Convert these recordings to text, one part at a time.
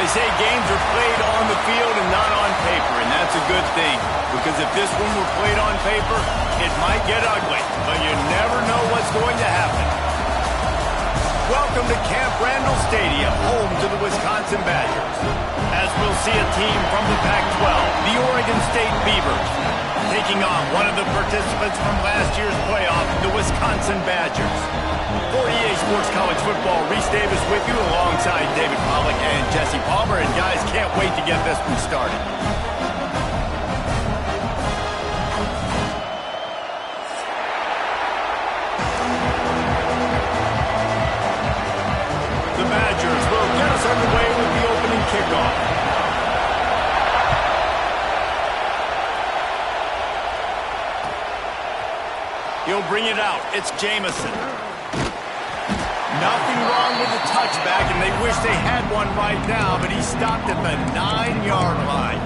They say games are played on the field and not on paper, and that's a good thing. Because if this one were played on paper, it might get ugly, but you never know what's going to happen. Welcome to Camp Randall Stadium, home to the Wisconsin Badgers. As we'll see a team from the Pac-12, the Oregon State Beavers, taking on one of the participants from last year's playoff, the Wisconsin Badgers. For EA Sports College Football, Reese Davis with you alongside David Pollack and Jesse Palmer. And guys, can't wait to get this one started. The Badgers will get us underway with the opening kickoff. He'll bring it out. It's Jamison. Nothing wrong with the touchback, and they wish they had one right now, but he stopped at the 9-yard line.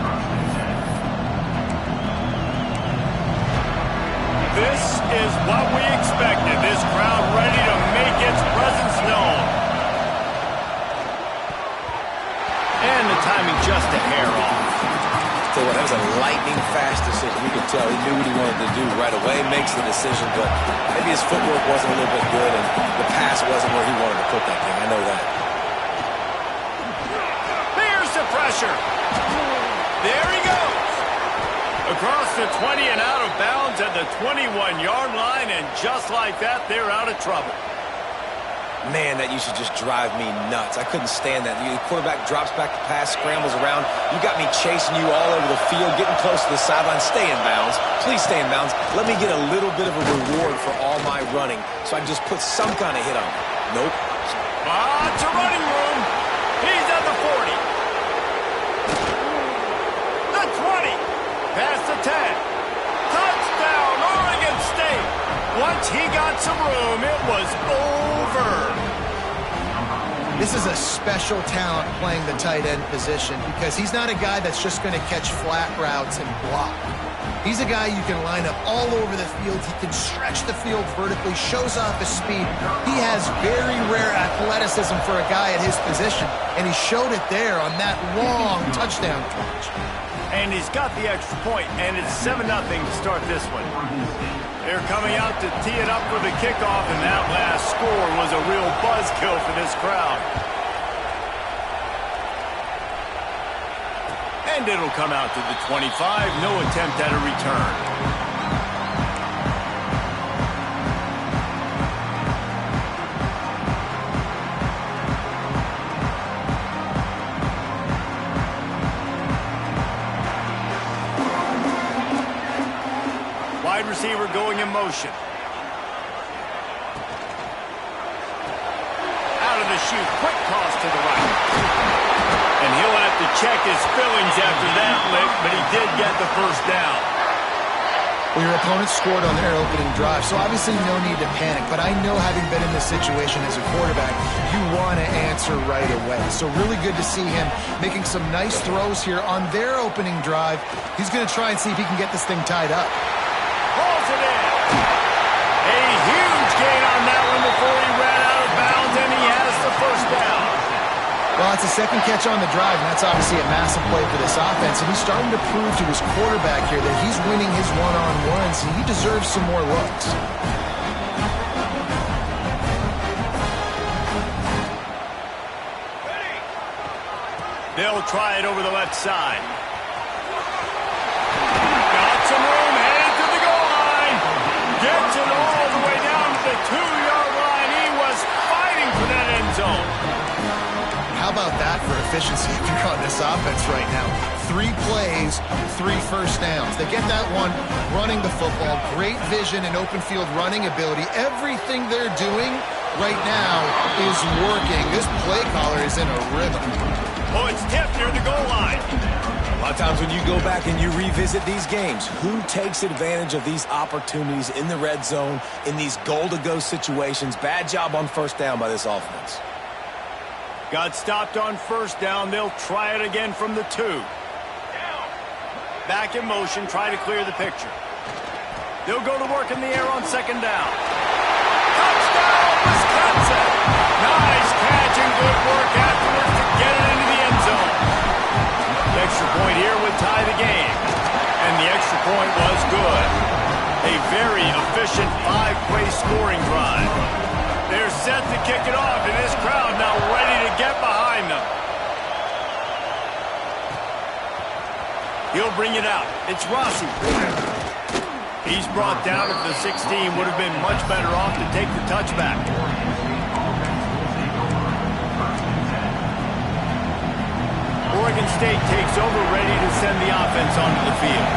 This is what we expected. This crowd ready to make its presence known. And the timing just a hair off. So that was a lightning-fast decision. You could tell he knew what he wanted to do right away, makes the decision, but maybe his footwork wasn't a little bit good, and the pass wasn't where he wanted to put that thing. I know that. Here's the pressure. There he goes. Across the 20 and out of bounds at the 21-yard line, and just like that, they're out of trouble. Man, that used to just drive me nuts. I couldn't stand that. The quarterback drops back the pass, scrambles around. You got me chasing you all over the field, getting close to the sideline. Stay in bounds. Please stay in bounds. Let me get a little bit of a reward for all my running so I can just put some kind of hit on him. Nope. Lots of running room. He's at the 40. The 20. Past the 10. Touchdown, Oregon State. Once he got some room, it was over. This is a special talent playing the tight end position because he's not a guy that's just going to catch flat routes and block. He's a guy you can line up all over the field. He can stretch the field vertically, shows off his speed. He has very rare athleticism for a guy at his position, and he showed it there on that long touchdown catch. And he's got the extra point, and it's 7-0 to start this one. They're coming out to tee it up for the kickoff, and that last score was a real buzzkill for this crowd. And it'll come out to the 25. No attempt at a return. Wide receiver going in motion. Out of the chute, quick toss to the right. And he'll have to check his fillings after that lick, but he did get the first down. Well, your opponent scored on their opening drive, so obviously no need to panic. But I know, having been in this situation as a quarterback, you want to answer right away. So really good to see him making some nice throws here on their opening drive. He's going to try and see if he can get this thing tied up. Pulls it in. A huge gain on that one before he ran out of bounds, and he has the first down. Well, it's a second catch on the drive, and that's obviously a massive play for this offense. And he's starting to prove to his quarterback here that he's winning his one-on-ones, and he deserves some more looks. They'll try it over the left side. Got some room, headed to the goal line. Gets it all the way down to the 2-yard line. He was fighting for that end zone. How about that for efficiency if you're on this offense right now? 3 plays, 3 first downs. They get that one running the football. Great vision and open field running ability. Everything they're doing right now is working. This play caller is in a rhythm. Oh, it's tipped near the goal line. A lot of times when you go back and you revisit these games, who takes advantage of these opportunities in the red zone, in these goal-to-go situations? Bad job on first down by this offense. Got stopped on first down. They'll try it again from the 2. Back in motion, try to clear the picture. They'll go to work in the air on second down. Touchdown, Wisconsin! Nice catch and good work afterwards to get it into the end zone. Extra point here would tie the game. And the extra point was good. A very efficient 5-play scoring drive. They're set to kick it off, and this crowd now ready to get behind them. He'll bring it out. It's Rossi. He's brought down at the 16. Would have been much better off to take the touchback. Oregon State takes over, ready to send the offense onto the field.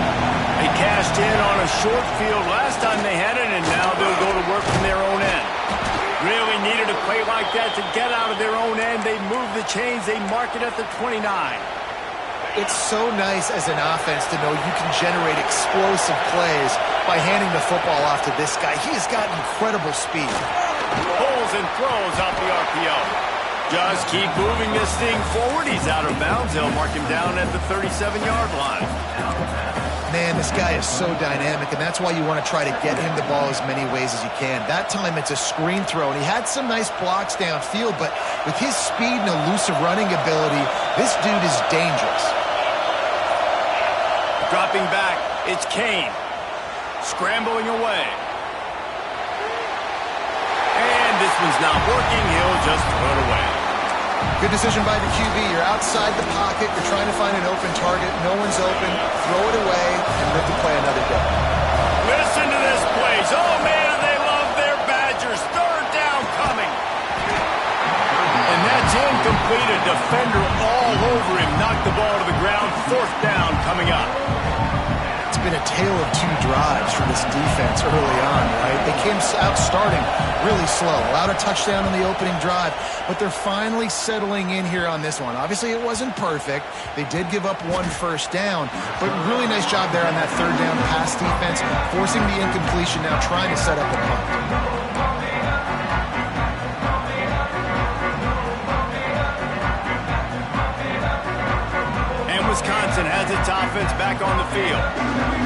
They cashed in on a short field last time they had it, and now they'll go to work from their own end. Really needed a play like that to get out of their own end. They move the chains. They mark it at the 29. It's so nice as an offense to know you can generate explosive plays by handing the football off to this guy. He has got incredible speed. Pulls and throws off the RPO. Just keep moving this thing forward. He's out of bounds. They'll mark him down at the 37-yard line. Man, this guy is so dynamic, and that's why you want to try to get him the ball as many ways as you can. That time it's a screen throw, and he had some nice blocks downfield, but with his speed and elusive running ability, this dude is dangerous. Dropping back, it's Kane. Scrambling away. And this one's not working. He'll just throw it away. Good decision by the QB. You're outside the pocket. You're trying to find an open target. No one's open. Throw it away and live to play another day. Listen to this place. Oh, man, they love their Badgers. Third down coming. And that's incomplete. A defender all over him. Knocked the ball to the ground. Fourth down coming up. It's been a tale of two drives for this defense early on, right? They came out starting really slow, allowed a touchdown on the opening drive, but they're finally settling in here on this one. Obviously, it wasn't perfect. They did give up one first down, but really nice job there on that third down pass defense, forcing the incompletion, now trying to set up a punt. Wisconsin has its offense back on the field.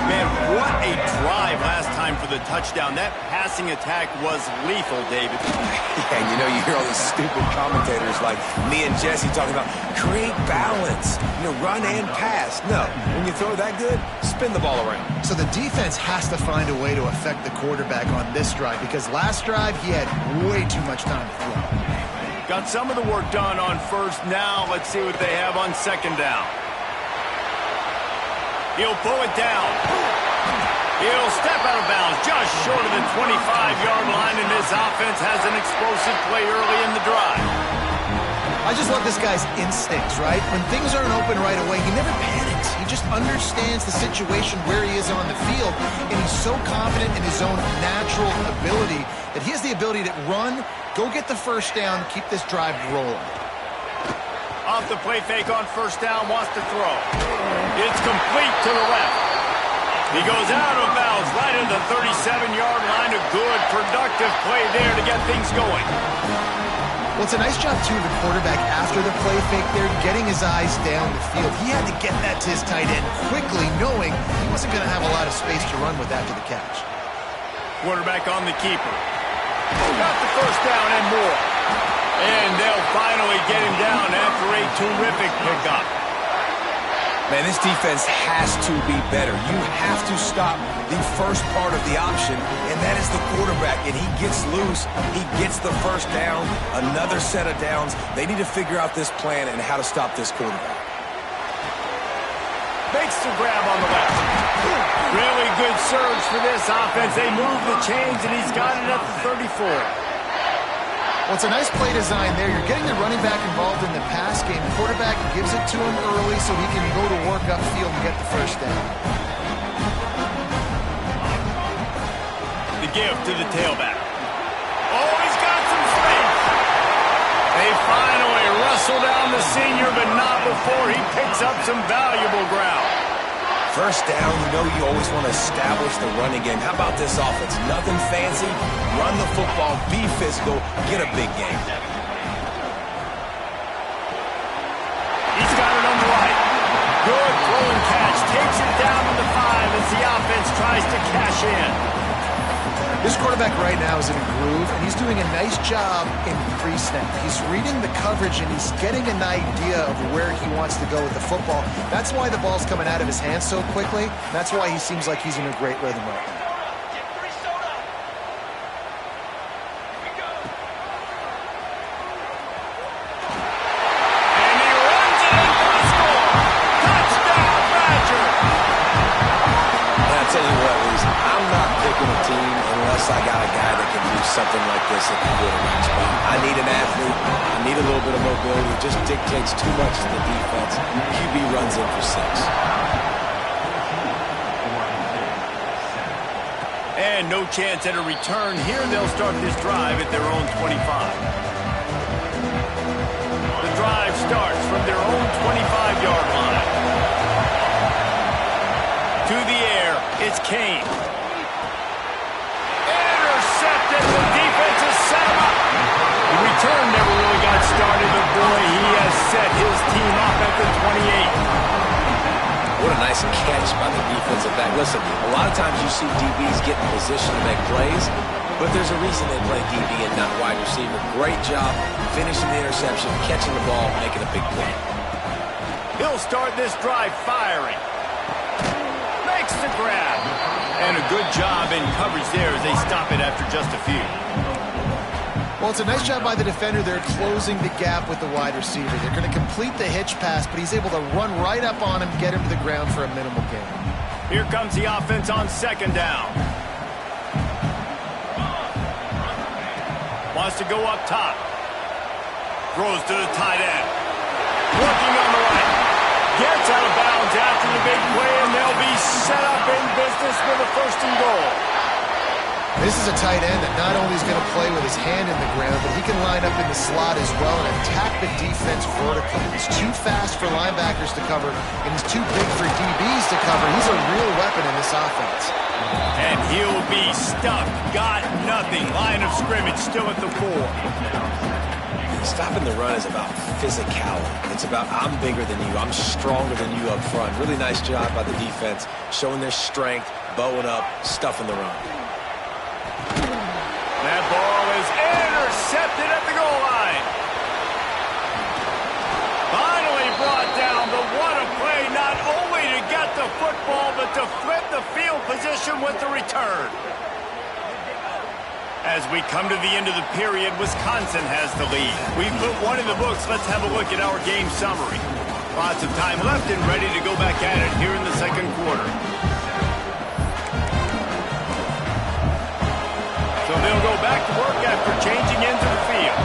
Man, what a drive last time for the touchdown. That passing attack was lethal, David. Yeah, you know, you hear all these stupid commentators like me and Jesse talking about create balance, run and pass. No, when you throw that good, spin the ball around. So the defense has to find a way to affect the quarterback on this drive, because last drive he had way too much time to throw. Got some of the work done on first. Now let's see what they have on second down. He'll pull it down. He'll step out of bounds just short of the 25-yard line, and this offense has an explosive play early in the drive. I just love this guy's instincts, right? When things aren't open right away, he never panics. He just understands the situation where he is on the field, and he's so confident in his own natural ability that he has the ability to run, go get the first down, keep this drive rolling. Off the play fake on first down, wants to throw. It's complete to the left. He goes out of bounds right at the 37-yard line. A good, productive play there to get things going. Well, it's a nice job, too, of the quarterback after the play fake there, getting his eyes down the field. He had to get that to his tight end quickly, knowing he wasn't going to have a lot of space to run with after the catch. Quarterback on the keeper. Got the first down and more. And they'll finally get him down after a terrific pickup. Man, this defense has to be better. You have to stop the first part of the option, and that is the quarterback. And he gets loose. He gets the first down, another set of downs. They need to figure out this plan and how to stop this quarterback. Makes the grab on the left. Really good surge for this offense. They move the chains, and he's got it at the 34. Well, it's a nice play design there. You're getting the running back involved in the pass game. The quarterback gives it to him early so he can go to work upfield and get the first down. The give to the tailback. Oh, he's got some space. They finally wrestle down the senior, but not before he picks up some valuable ground. First down, you always want to establish the running game. How about this offense? Nothing fancy. Run the football, be physical, get a big game. He's got it on the right. Good throw and catch. Takes it down to the 5 as the offense tries to cash in. This quarterback right now is in a groove, and he's doing a nice job in pre-snap. He's reading the coverage, and he's getting an idea of where he wants to go with the football. That's why the ball's coming out of his hands so quickly. That's why he seems like he's in a great rhythm right now. I got a guy that can do something like this at the quarterback spot. I need an athlete. I need a little bit of mobility. It just dictates too much to the defense. QB runs in for 6. And no chance at a return here. They'll start this drive at their own 25. The drive starts from their own 25-yard line. To the air, it's Kane. The defense is set him up. The return never really got started, but boy, he has set his team up at the 28. What a nice catch by the defensive back. Listen, a lot of times you see DBs get in position to make plays, but there's a reason they play DB and not wide receiver. Great job finishing the interception, catching the ball, making a big play. He'll start this drive firing. Makes the grab. And a good job in coverage there as they stop it after just a few. Well, it's a nice job by the defender. They're closing the gap with the wide receiver. They're going to complete the hitch pass, but he's able to run right up on him, get him to the ground for a minimal gain. Here comes the offense on second down. Wants to go up top. Throws to the tight end. Working on the right. Gets out of bounds after the big play, and they'll be set up in business with a 1st and goal. This is a tight end that not only is going to play with his hand in the ground, but he can line up in the slot as well and attack the defense vertically. He's too fast for linebackers to cover, and he's too big for DBs to cover. He's a real weapon in this offense. And he'll be stuck. Got nothing. Line of scrimmage still at the 4. Stopping the run is about physicality. It's about I'm bigger than you. I'm stronger than you up front. Really nice job by the defense, showing their strength, bowing up, stuffing the run. That ball is intercepted at the goal line. Finally brought down, but what a play, not only to get the football, but to flip the field position with the return. As we come to the end of the period, Wisconsin has the lead. We've put one in the books. Let's have a look at our game summary. Lots of time left and ready to go back at it here in the second quarter. So they'll go back to work after changing into the field.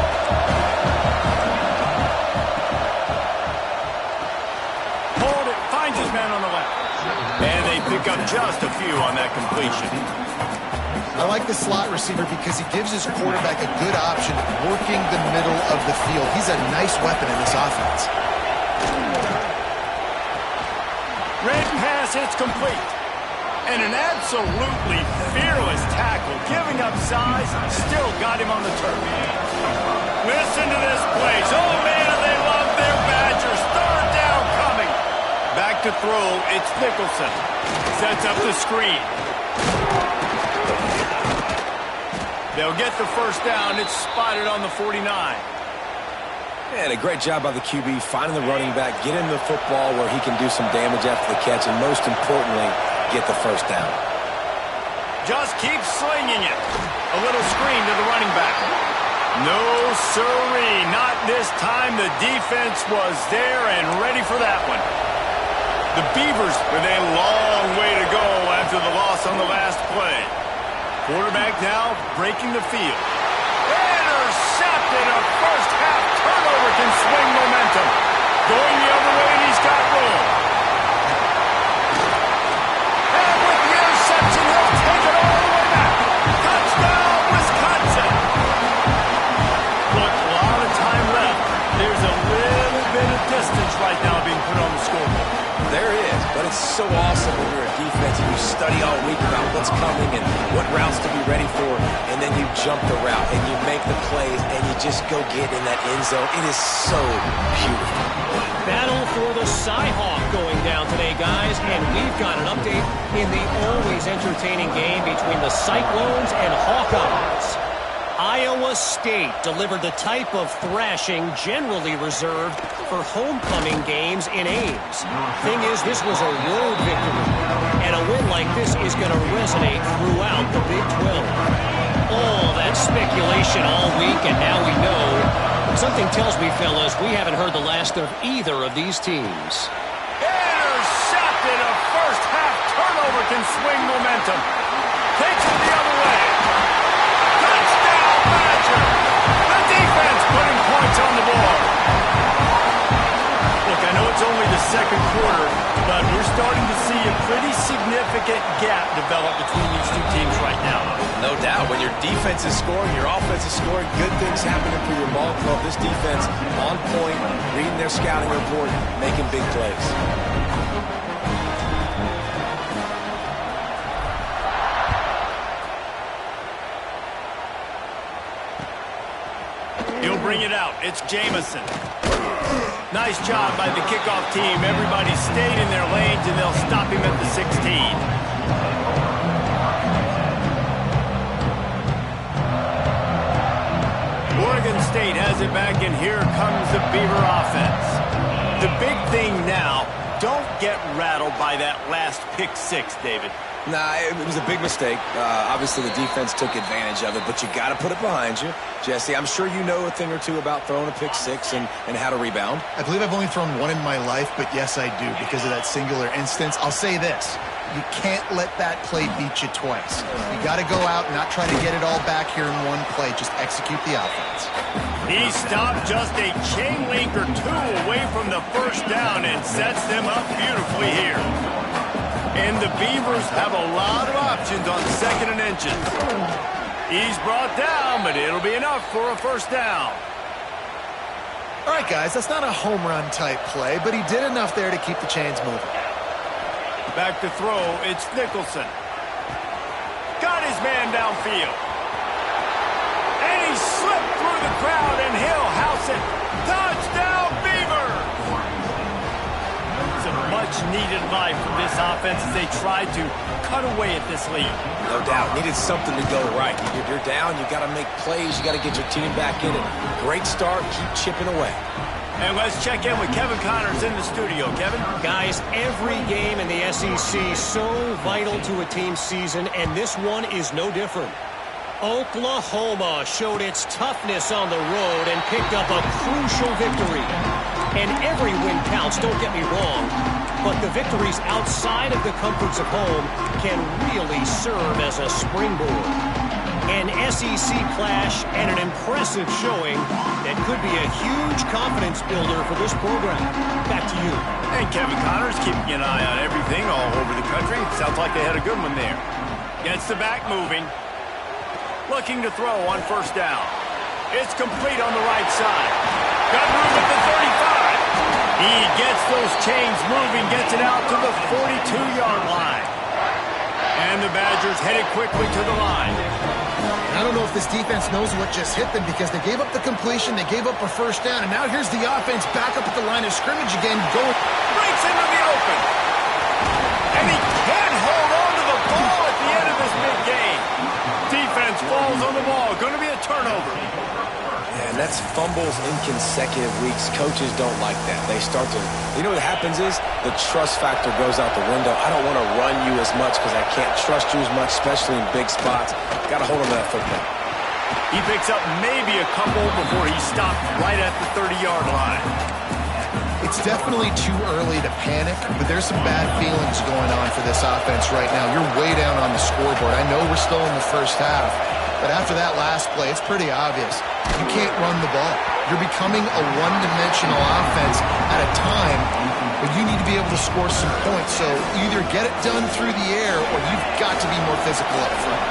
Hold it, finds his man on the left. And they pick up just a few on that completion. I like the slot receiver because he gives his quarterback a good option working the middle of the field. He's a nice weapon in this offense. Red pass hits complete. And an absolutely fearless tackle, giving up size, still got him on the turf. Listen to this place. Oh, man, they love their Badgers. 3rd down coming. Back to throw, it's Nicholson. Sets up the screen. They'll get the 1st down. It's spotted on the 49. And a great job by the QB, finding the running back, getting the football where he can do some damage after the catch, and most importantly, get the 1st down. Just keep slinging it. A little screen to the running back. No, sirree. Not this time. The defense was there and ready for that one. The Beavers with a long way to go after the loss on the last play. Quarterback now breaking the field. Intercepted. A first-half turnover can swing momentum. Going the other way, and he's got room. And with the interception, he'll take it all the way back. Touchdown, Wisconsin. Look, a lot of time left. There's a little bit of distance right now being put on the scoreboard. There is, but it's so awesome when you're a defense and you study all week about what's coming and what routes to be ready for, and then you jump the route and you make the plays and you just go get in that end zone. It is so beautiful. Battle for the Cyhawk going down today, guys, and we've got an update in the always entertaining game between the Cyclones and Hawkeyes. Iowa State delivered the type of thrashing generally reserved for homecoming games in Ames. Thing is, this was a road victory, and a win like this is going to resonate throughout the Big 12. All that speculation all week, and now we know. Something tells me, fellas, we haven't heard the last of either of these teams. Intercepted. A first-half turnover can swing momentum. Takes it the other way. Touchdown, Badger. The defense putting points on the board. Look, I know it's only the second quarter, but we're starting to see a pretty significant gap develop between these two teams right now. No doubt. When your defense is scoring, your offense is scoring, good things happening for your ball club. This defense on point, reading their scouting report, making big plays. He'll bring it out. It's Jamison. Nice job by the kickoff team. Everybody stayed in their lanes, and they'll stop him at the 16. Oregon State has it back, and here comes the Beaver offense. The big thing now, don't get rattled by that last pick six, David. Nah, it was a big mistake. Obviously, the defense took advantage of it, but you got to put it behind you. Jesse, I'm sure you know a thing or two about throwing a pick six and how to rebound. I believe I've only thrown one in my life, but yes, I do because of that singular instance. I'll say this. You can't let that play beat you twice. You got to go out and not try to get it all back here in one play. Just execute the offense. He stopped just a chain link or two away from the first down and sets them up beautifully here. And the Beavers have a lot of options on second and inches. He's brought down, but it'll be enough for a first down. All right, guys, that's not a home run type play, but he did enough there to keep the chains moving. Back to throw, it's Nicholson. Got his man downfield. And he slipped through the crowd, and he'll house it. Touchdown, Beaver! It's a much-needed life for this offense as they try to cut away at this lead. No doubt. Needed something to go right. You're down. You got to make plays. You got to get your team back in it. Great start. Keep chipping away. And let's check in with Kevin Connors in the studio. Kevin? Guys, every game in the SEC so vital to a team's season, and this one is no different. Oklahoma showed its toughness on the road and picked up a crucial victory. And every win counts, don't get me wrong, but the victories outside of the comforts of home can really serve as a springboard. An SEC clash and an impressive showing that could be a huge confidence builder for this program. Back to you. And Kevin Connors keeping an eye on everything all over the country. Sounds like they had a good one there. Gets the back moving. Looking to throw on first down. It's complete on the right side. Got room at the 35. He gets those chains moving, gets it out to the 42-yard line. And the Badgers headed quickly to the line. I don't know if this defense knows what just hit them because they gave up the completion, they gave up a first down, and now here's the offense back up at the line of scrimmage again. Breaks into the open. And he can't hold on to the ball at the end of this big game. Defense falls on the ball. Going to be a turnover. Yeah, and that's fumbles in consecutive weeks. Coaches don't like that. They start to, you know what happens is the trust factor goes out the window. I don't want to run you as much because I can't trust you as much, especially in big spots. Got to hold on to that football. He picks up maybe a couple before he stopped right at the 30-yard line. It's definitely too early to panic, but there's some bad feelings going on for this offense right now. You're way down on the scoreboard. I know we're still in the first half, but after that last play, it's pretty obvious. You can't run the ball. You're becoming a one-dimensional offense at a time where you need to be able to score some points. So either get it done through the air or you've got to be more physical up front.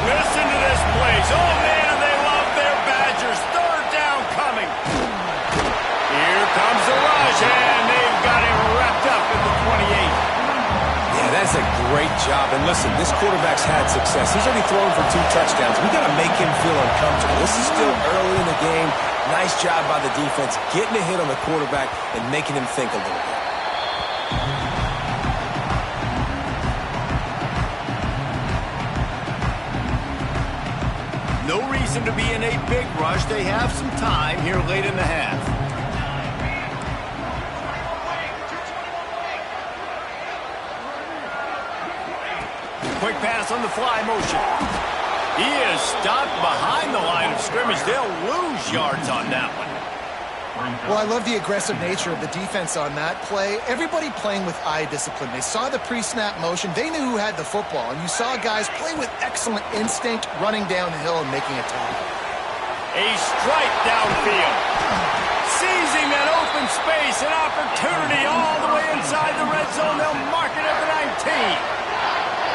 Listen to this place. Oh, man, they love their Badgers. Third down coming. Here comes the rush, and they've got him wrapped up at the 28. Yeah, that's a great job. And listen, this quarterback's had success. He's already thrown for 2 touchdowns. We got to make him feel uncomfortable. This is still early in the game. Nice job by the defense, getting a hit on the quarterback and making him think a little bit. reason to be in a big rush. They have some time here late in the half. Quick pass on the fly motion. He is stopped behind the line of scrimmage. They'll lose yards on that one. Well, I love the aggressive nature of the defense on that play. Everybody playing with eye discipline. They saw the pre-snap motion. They knew who had the football. And you saw guys play with excellent instinct, running down the hill and making a tackle. A strike downfield. Seizing that open space, an opportunity all the way inside the red zone. They'll mark it at the 19.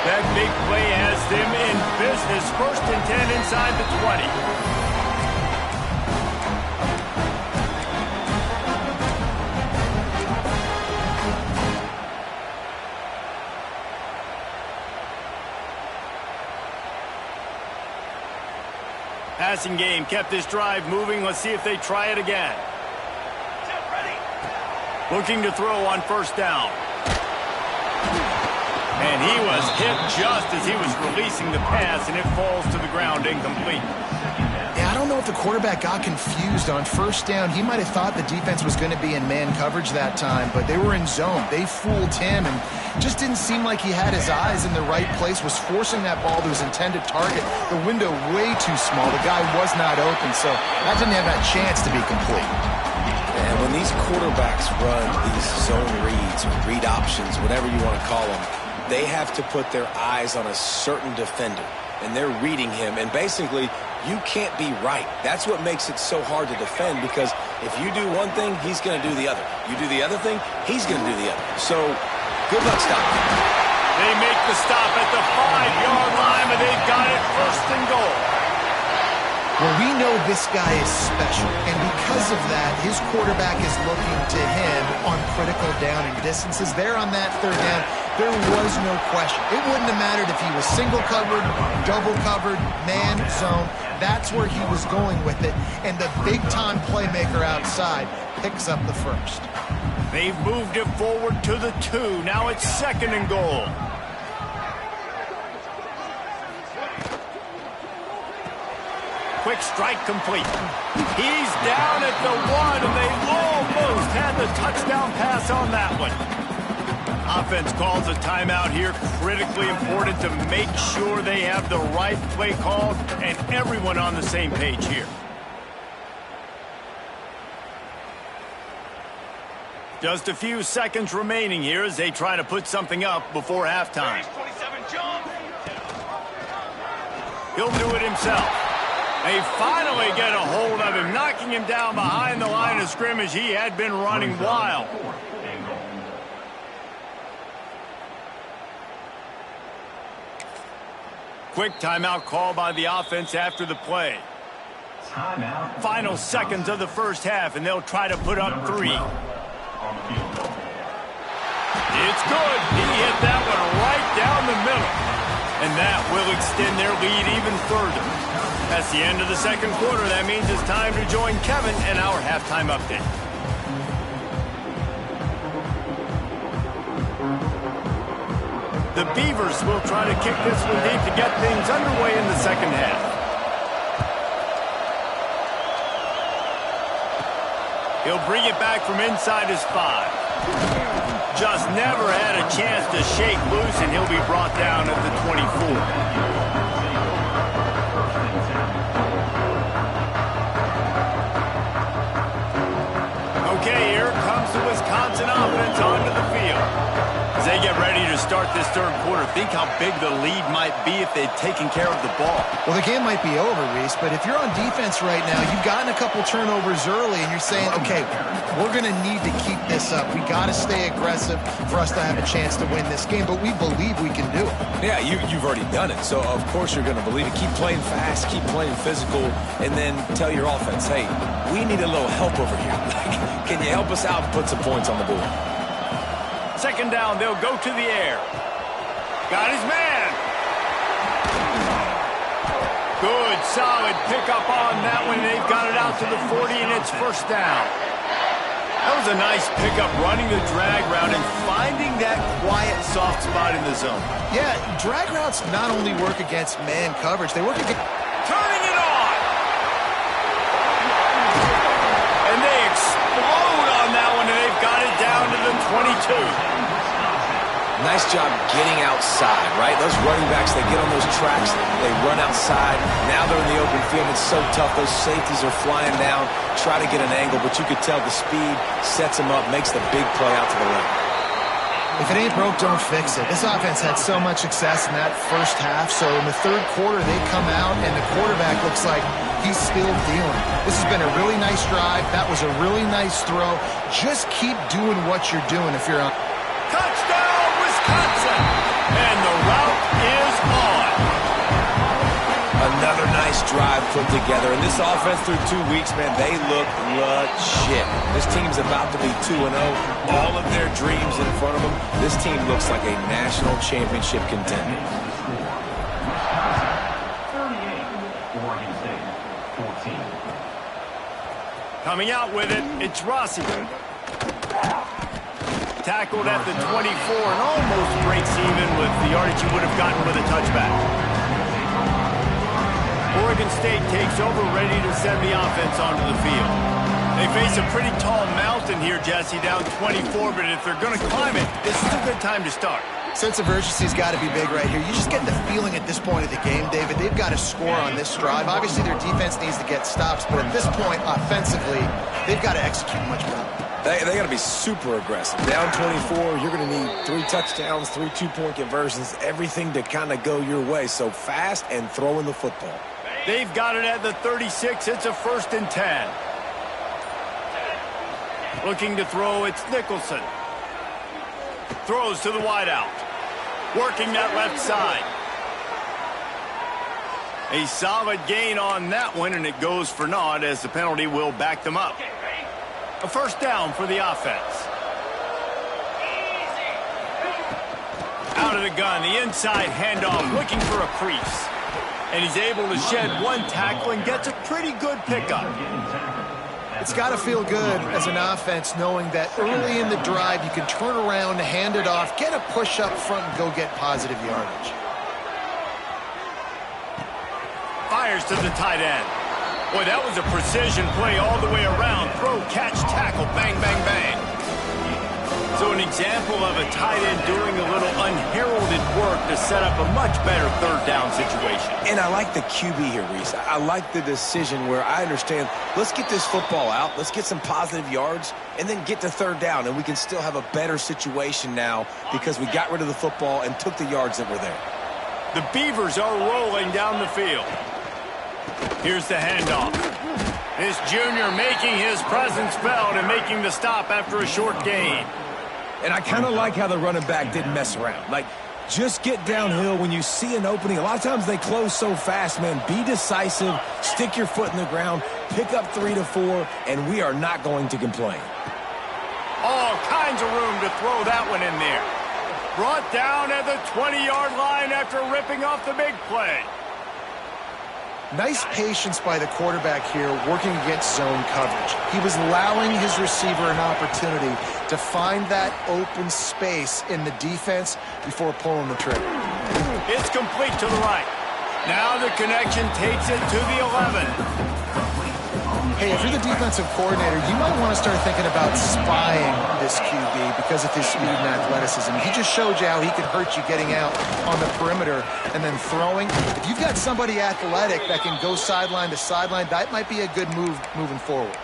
That big play has them in business. 1st and 10 inside the 20. Passing game kept this drive moving. Let's see if they try it again. Looking to throw on 1st down. And he was hit just as he was releasing the pass, and it falls to the ground incomplete. Yeah, I don't know if the quarterback got confused on 1st down. He might have thought the defense was going to be in man coverage that time, but they were in zone. They fooled him, and just didn't seem like he had his eyes in the right place, was forcing that ball to his intended target. The window way too small. The guy was not open, so that didn't have that chance to be complete. And when these quarterbacks run these zone reads, or read options, whatever you want to call them, they have to put their eyes on a certain defender, and they're reading him, and basically you can't be right. That's what makes it so hard to defend, because if you do one thing, he's going to do the other. You do the other thing, he's going to do the other. So good luck stopping. They make the stop at the 5-yard line, but they've got it 1st and goal. Well, we know this guy is special, and because of that, his quarterback is looking to him on critical down and distances. There on that 3rd down, there was no question. It wouldn't have mattered if he was single covered, double covered, man, zone. That's where he was going with it, and the big-time playmaker outside picks up the 1st. They've moved it forward to the 2. Now it's 2nd and goal. Quick strike complete. He's down at the 1, and they almost had the touchdown pass on that one. Offense calls a timeout here. Critically important to make sure they have the right play called and everyone on the same page here. Just a few seconds remaining here as they try to put something up before halftime. He'll do it himself. They finally get a hold of him, knocking him down behind the line of scrimmage. He had been running wild. Quick timeout call by the offense after the play. Final seconds of the 1st half, and they'll try to put up 3. It's good. He hit that one right down the middle. And that will extend their lead even further. That's the end of the 2nd quarter. That means it's time to join Kevin in our halftime update. The Beavers will try to kick this one deep to get things underway in the 2nd half. He'll bring it back from inside his 5. Just never had a chance to shake loose, and he'll be brought down at the 24. Okay, here comes the Wisconsin offense onto the field. As they get ready to start this 3rd quarter, think how big the lead might be if they'd taken care of the ball. Well, the game might be over, Reese, but if you're on defense right now, you've gotten a couple turnovers early, and you're saying, okay, we're going to need to keep this up. We got to stay aggressive for us to have a chance to win this game, but we believe we can do it. Yeah, you've already done it, so of course you're going to believe it. Keep playing fast, keep playing physical, and then tell your offense, hey, we need a little help over here. Can you help us out and put some points on the board? 2nd down, they'll go to the air. Got his man. Good, solid pickup on that one. They've got it out to the 40, and it's 1st down. That was a nice pickup, running the drag route and finding that quiet, soft spot in the zone. Yeah, drag routes not only work against man coverage, they work against... Turning it on! Nice job getting outside, right? Those running backs, they get on those tracks, they run outside. Now they're in the open field. It's so tough. Those safeties are flying down, try to get an angle, but you could tell the speed sets them up, makes the big play out to the left. If it ain't broke, don't fix it. This offense had so much success in that first half, so in the third quarter they come out and the quarterback looks like he's still dealing. This has been a really nice drive. That was a really nice throw. Just keep doing what you're doing if you're on. Touchdown, Wisconsin! And the route is on. Another nice drive put together. And this offense through 2 weeks, man, they look legit. This team's about to be 2-0. All of their dreams in front of them. This team looks like a national championship contender. 38, Oregon State, 14. Coming out with it, it's Rossi. Tackled at the 24 and almost breaks even with the yardage you would have gotten with a touchback. Oregon State takes over, ready to send the offense onto the field. They face a pretty tall mountain here, Jesse, down 24, but if they're going to climb it, this is a good time to start. Sense of urgency's got to be big right here. You just get the feeling at this point of the game, David, they've got to score on this drive. Obviously, their defense needs to get stops, but at this point, offensively, they've got to execute much better. They got to be super aggressive. Down 24, you're going to need 3 touchdowns, 3 two-point conversions, everything to kind of go your way. So fast and throwing the football. They've got it at the 36. It's a 1st and 10. Looking to throw, it's Nicholson. Throws to the wideout. Working that left side. A solid gain on that one, and it goes for naught as the penalty will back them up. A 1st down for the offense. Out of the gun, the inside handoff, looking for a crease. And he's able to shed 1 tackle and gets a pretty good pickup. It's got to feel good as an offense knowing that early in the drive you can turn around, hand it off, get a push up front, and go get positive yardage. Fires to the tight end. Boy, that was a precision play all the way around. Throw, catch, tackle, bang, bang, bang. So an example of a tight end doing a little unheralded work to set up a much better 3rd down situation. And I like the QB here, Reese. I like the decision where I understand, let's get this football out, let's get some positive yards, and then get to 3rd down, and we can still have a better situation now because we got rid of the football and took the yards that were there. The Beavers are rolling down the field. Here's the handoff. This junior making his presence felt and making the stop after a short gain. And I kind of like how the running back didn't mess around. Like, just get downhill when you see an opening. A lot of times they close so fast, man. Be decisive, stick your foot in the ground, pick up 3 to 4, and we are not going to complain. All kinds of room to throw that one in there. Brought down at the 20-yard line after ripping off the big play. Nice patience by the quarterback here working against zone coverage. He was allowing his receiver an opportunity to find that open space in the defense before pulling the trigger. It's complete to the right. Now the connection takes it to the 11. Hey, if you're the defensive coordinator, you might want to start thinking about spying this QB because of his speed and athleticism. He just showed you how he could hurt you getting out on the perimeter and then throwing. If you've got somebody athletic that can go sideline to sideline, that might be a good move moving forward.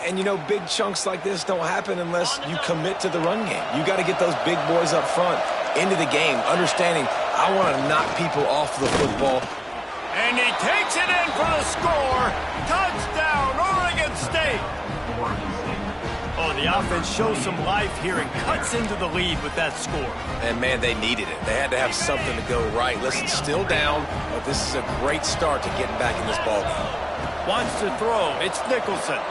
And, you know, big chunks like this don't happen unless you commit to the run game. You got to get those big boys up front into the game, understanding I want to knock people off the football. And he takes it in for the score. Touchdown, Oregon State. Oh, the offense shows some life here and cuts into the lead with that score. And, man, they needed it. They had to have something to go right. Listen, still down, but this is a great start to getting back in this ballgame. Wants to throw. It's Nicholson.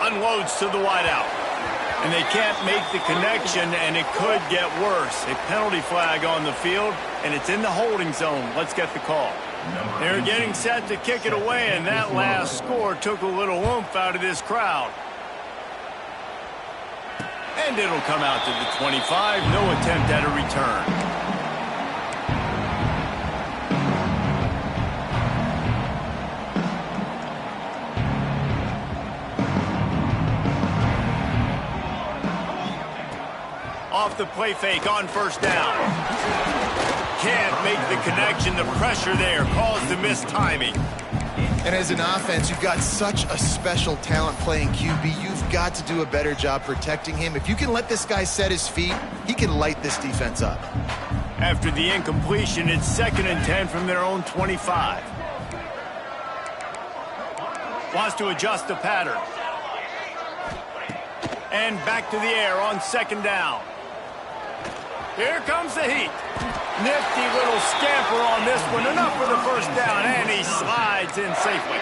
Unloads to the wideout. And they can't make the connection, and it could get worse. A penalty flag on the field, and it's in the holding zone. Let's get the call. They're getting set to kick it away, and that last score took a little oomph out of this crowd. And it'll come out to the 25. No attempt at a return. Off off the play fake on first down. Can't make the connection. The pressure there caused the missed timing. And as an offense, you've got such a special talent playing QB. You've got to do a better job protecting him. If you can let this guy set his feet, he can light this defense up. After the incompletion, it's 2nd and 10 from their own 25. Wants to adjust the pattern. And back to the air on 2nd down. Here comes the heat. Nifty little scamper on this one. Enough for the first down, and he slides in safely.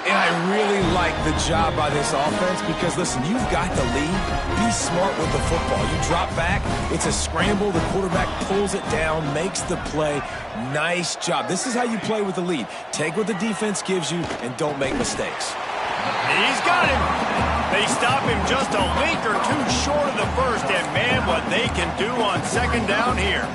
And I really like the job by this offense because, listen, you've got the lead. Be smart with the football. You drop back, it's a scramble. The quarterback pulls it down, makes the play. Nice job. This is how you play with the lead. Take what the defense gives you and don't make mistakes. He's got him. They stop him just a link or two short of the first, and man, what they can do on 2nd down here.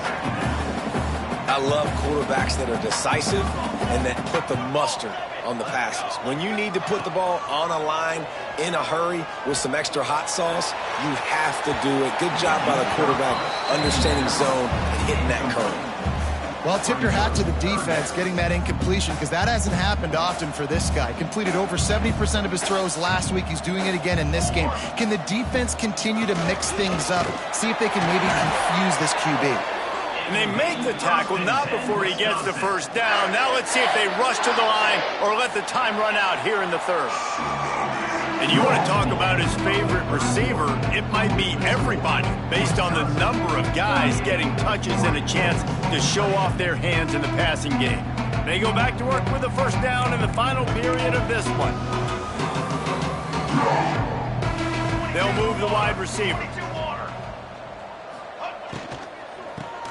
I love quarterbacks that are decisive and that put the mustard on the passes. When you need to put the ball on a line in a hurry with some extra hot sauce, you have to do it. Good job by the quarterback understanding zone and hitting that curve. Well, tip your hat to the defense getting that incompletion because that hasn't happened often for this guy. Completed over 70% of his throws last week. He's doing it again in this game. Can the defense continue to mix things up? See if they can maybe confuse this QB. And they make the tackle, not before he gets the first down. Now let's see if they rush to the line or let the time run out here in the 3rd. And you want to talk about his favorite receiver, it might be everybody, based on the number of guys getting touches and a chance to show off their hands in the passing game. They go back to work with the first down in the final period of this one. They'll move the wide receiver.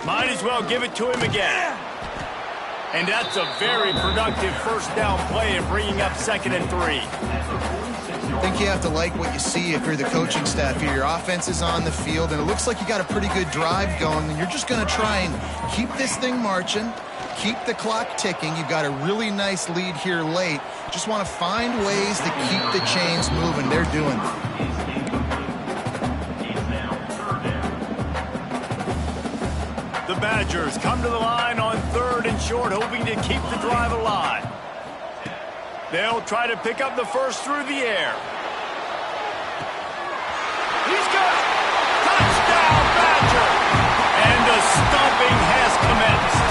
Might as well give it to him again. And that's a very productive first down play in bringing up 2nd and 3. I think you have to like what you see if you're the coaching staff here. Your offense is on the field, and it looks like you got a pretty good drive going, and you're just going to try and keep this thing marching, keep the clock ticking. You've got a really nice lead here late. Just want to find ways to keep the chains moving. They're doing it. The Badgers come to the line on 3rd and short, hoping to keep the drive alive. They'll try to pick up the first through the air. He's got it! Touchdown, Badger! And the stomping has commenced.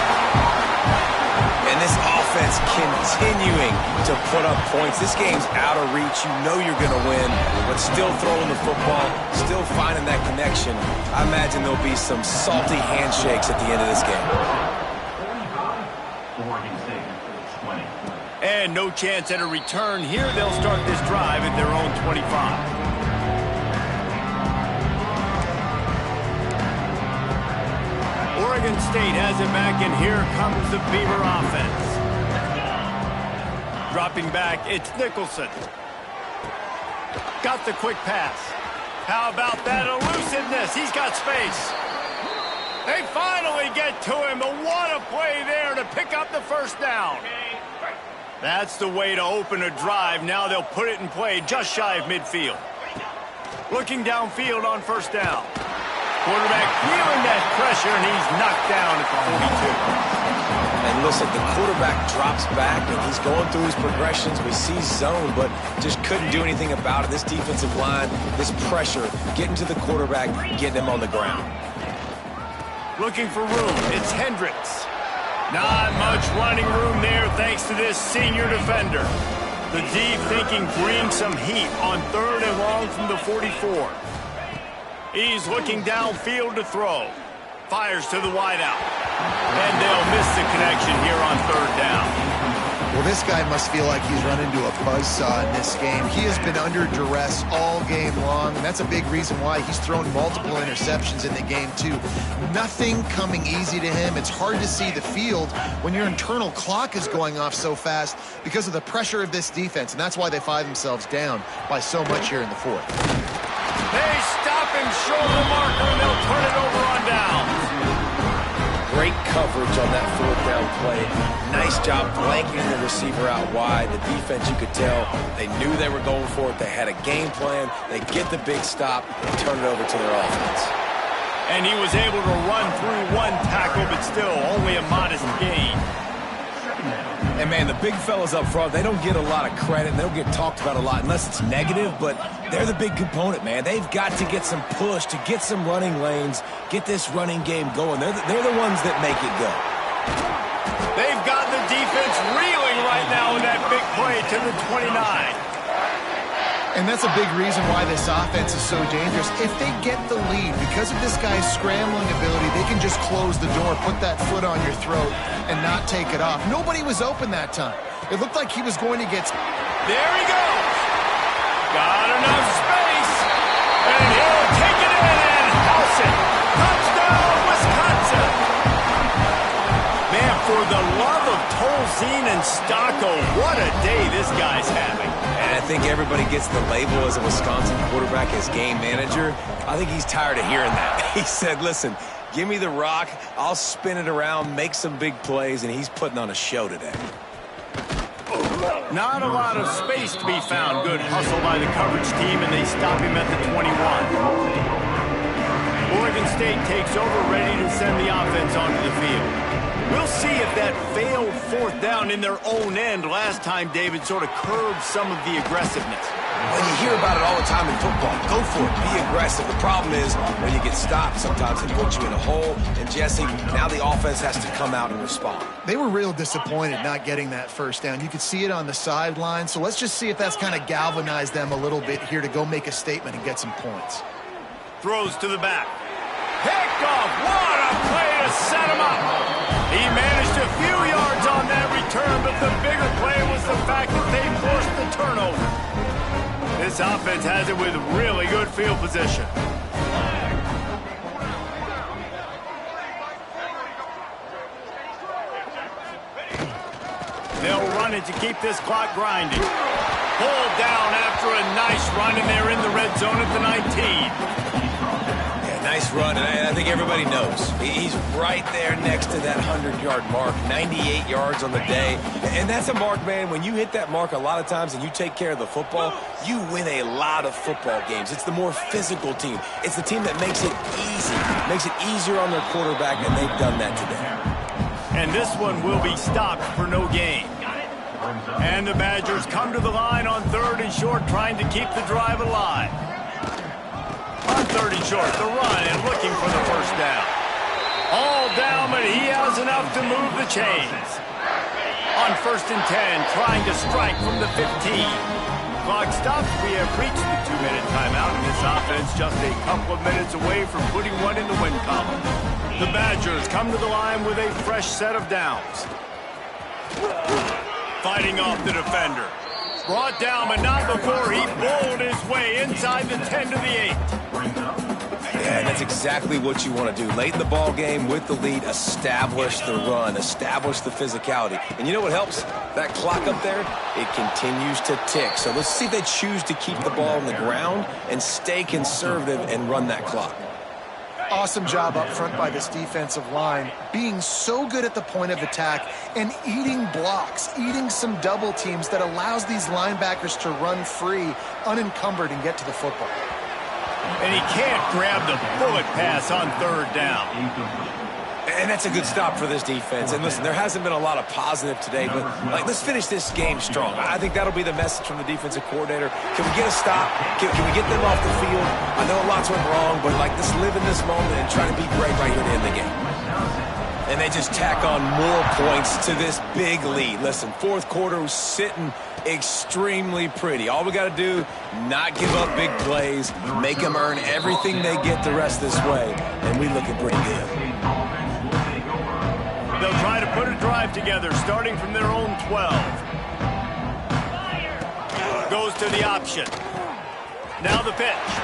And this offense continuing to put up points. This game's out of reach. You know you're going to win, but still throwing the football, still finding that connection. I imagine there'll be some salty handshakes at the end of this game. Oregon State, 20. And no chance at a return here. They'll start this drive at their own 25. Oregon State has it back, and here comes the Beaver offense. Dropping back, it's Nicholson. Got the quick pass. How about that elusiveness? He's got space. They finally get to him, but what a play there to pick up the first down. That's the way to open a drive. Now they'll put it in play just shy of midfield. Looking downfield on first down. Quarterback feeling that pressure, and he's knocked down at the 42. And listen, the quarterback drops back, and he's going through his progressions. We see zone, but just couldn't do anything about it. This defensive line, this pressure, getting to the quarterback, getting him on the ground. Looking for room. It's Hendricks. Not much running room there thanks to this senior defender. The D thinking bring some heat on 3rd and long from the 44. He's looking downfield to throw. Fires to the wideout. And they'll miss the connection here on 3rd down. Well, this guy must feel like he's run into a buzzsaw in this game. He has been under duress all game long, and that's a big reason why he's thrown multiple interceptions in the game, too. Nothing coming easy to him. It's hard to see the field when your internal clock is going off so fast because of the pressure of this defense, and that's why they find themselves down by so much here in the 4th. They stop him short of the marker, and they'll turn it over on down. Great coverage on that 4th down play. Nice job blanking the receiver out wide. The defense, you could tell, they knew they were going for it. They had a game plan. They get the big stop and turn it over to their offense. And he was able to run through one tackle, but still only a modest gain. And, man, the big fellas up front, they don't get a lot of credit. They don't get talked about a lot unless it's negative, but they're the big component, man. They've got to get some push, to get some running lanes, get this running game going. They're the ones that make it go. They've got the defense reeling right now with that big play to the 29. And that's a big reason why this offense is so dangerous. If they get the lead, because of this guy's scrambling ability, they can just close the door, put that foot on your throat, and not take it off. Nobody was open that time. It looked like he was going to get... There he goes. Got enough space. And he'll take it in and house it. Touchdown, Wisconsin. Man, for the love of Tolzien and Stocco, what a day this guy's having. And I think everybody gets the label as a Wisconsin quarterback as game manager. I think he's tired of hearing that. He said, listen, give me the rock, I'll spin it around, make some big plays, and he's putting on a show today. Not a lot of space to be found. Good hustle by the coverage team, and they stop him at the 21. Oregon State takes over, ready to send the offense onto the field. We'll see if that failed fourth down in their own end last time, David, sort of curbed some of the aggressiveness. Well, you hear about it all the time in football. Go for it. Be aggressive. The problem is when you get stopped, sometimes it puts you in a hole. And, Jesse, now the offense has to come out and respond. They were real disappointed not getting that first down. You could see it on the sideline. So let's just see if that's kind of galvanized them a little bit here to go make a statement and get some points. Throws to the back. Picked off. What a play to set him up. He managed a few yards on that return, but the bigger play was the fact that they forced the turnover. This offense has it with really good field position. They'll run it to keep this clock grinding. Pulled down after a nice run, and they're in the red zone at the 19. Nice run, and I think everybody knows. He's right there next to that 100-yard mark, 98 yards on the day. And that's a mark, man, when you hit that mark a lot of times and you take care of the football, you win a lot of football games. It's the more physical team. It's the team that makes it easy, makes it easier on their quarterback, and they've done that today. And this one will be stopped for no gain. And the Badgers come to the line on 3rd and short, trying to keep the drive alive. On 3rd and short, the run and looking for the first down. All down, but he has enough to move the chains. On 1st and 10, trying to strike from the 15. Clock stops. We have reached the 2-minute timeout, and this offense just a couple of minutes away from putting one in the win column. The Badgers come to the line with a fresh set of downs. Fighting off the defender. Brought down, but not before he bowled his way inside the 10 to the 8. Yeah, that's exactly what you want to do. Late in the ball game with the lead, establish the run, establish the physicality. And you know what helps? That clock up there, it continues to tick. So let's see if they choose to keep the ball on the ground and stay conservative and run that clock. Awesome job up front by this defensive line, being so good at the point of attack and eating blocks, eating some double teams that allows these linebackers to run free, unencumbered, and get to the football. And he can't grab the bullet pass on 3rd down. And that's a good stop for this defense. And listen, there hasn't been a lot of positive today, but let's finish this game strong. I think that'll be the message from the defensive coordinator. Can we get a stop? Can we get them off the field? I know lots went wrong, but let's live in this moment and try to be great right here to end the game. And they just tack on more points to this big lead. Listen, 4th quarter was sitting extremely pretty. All we got to do, not give up big plays, make them earn everything they get the rest of this way, and we looking pretty good. They'll try to put a drive together, starting from their own 12. Goes to the option. Now the pitch.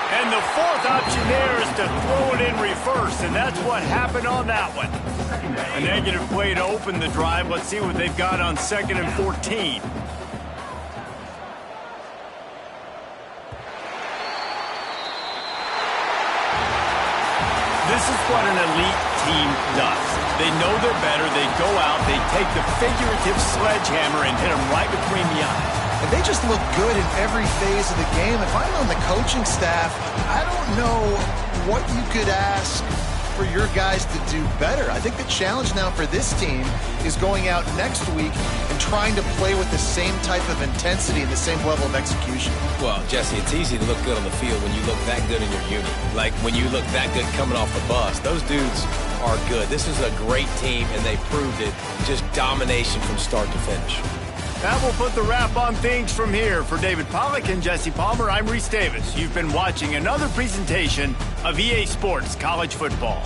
And the 4th option there is to throw it in reverse, and that's what happened on that one. A negative play to open the drive. Let's see what they've got on 2nd and 14. This is what an elite team does. They know they're better. They go out. They take the figurative sledgehammer and hit them right between the eyes. And they just look good in every phase of the game. If I'm on the coaching staff, I don't know what you could ask for your guys to do better. I think the challenge now for this team is going out next week and trying to play with the same type of intensity and the same level of execution. Well, Jesse, it's easy to look good on the field when you look that good in your unit. Like when you look that good coming off the bus. Those dudes are good. This is a great team, and they proved it. Just domination from start to finish. That will put the wrap on things from here. For David Pollack and Jesse Palmer, I'm Reese Davis. You've been watching another presentation of EA Sports College Football.